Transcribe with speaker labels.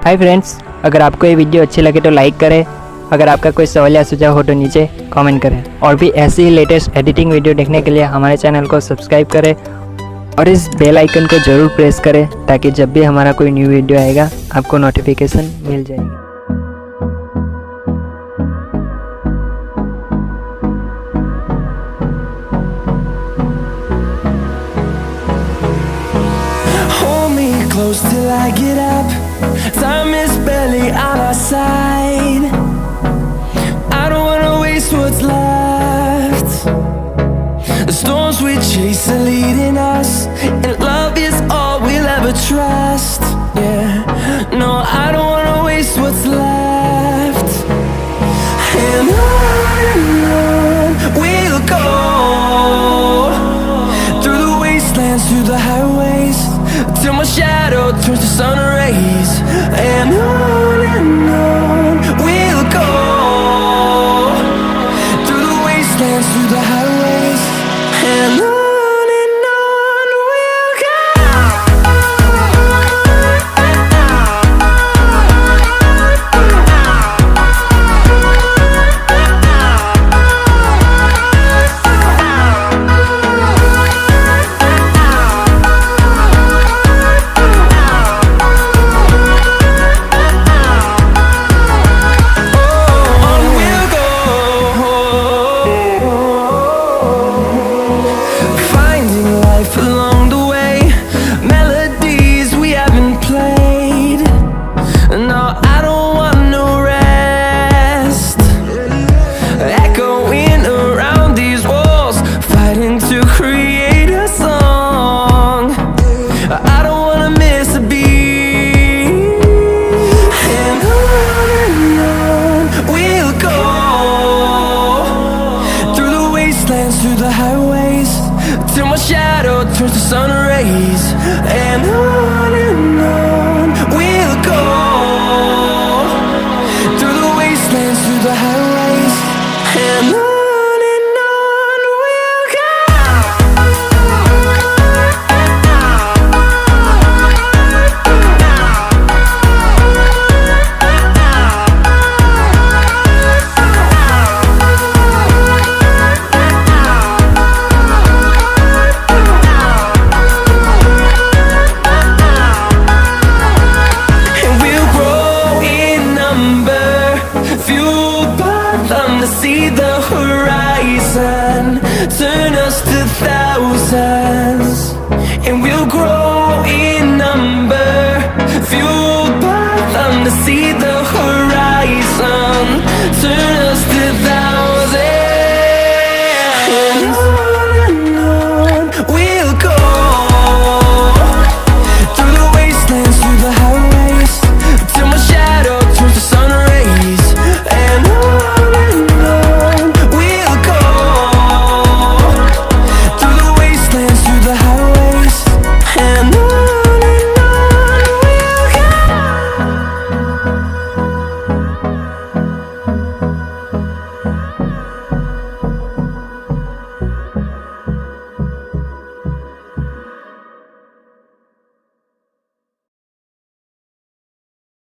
Speaker 1: Hi friends, अगर आपको ये वीडियो अच्छी लगे तो लाइक करें। अगर आपका कोई सवाल या सुझाव हो तो नीचे कमेंट करें। और भी ऐसी ही लेटेस्ट एडिटिंग वीडियो देखने के लिए हमारे चैनल को सब्सक्राइब करें और इस बेल आइकन को ज़रूर प्रेस करें ताकि जब भी हमारा कोई न्यू वीडियो आएगा आपको नोटिफिकेशन मिल जाएगी।
Speaker 2: Close till I get up. Time is barely on our side. I don't wanna waste what's left. The storms we chase are leading us, and love is all we'll ever trust. Yeah, no, I don't wanna waste what's left. And on we'll go, through the wastelands, through the highways, till my shadow turns to sun rays. And on we'll go, through the wastelands, through the highways. And on we'll go. Along the way, melodies we haven't played. No, I don't want no rest. Echoing around these walls, fighting to create a song. I don't wanna miss a beat. And on we'll go, through the wastelands, through the highways, till my shadow turns to sun rays. And on we'll go, through the wastelands, through the highways. And on we'll go. To see the horizon, turn us to thousands, and we'll grow in number, fueled by them to see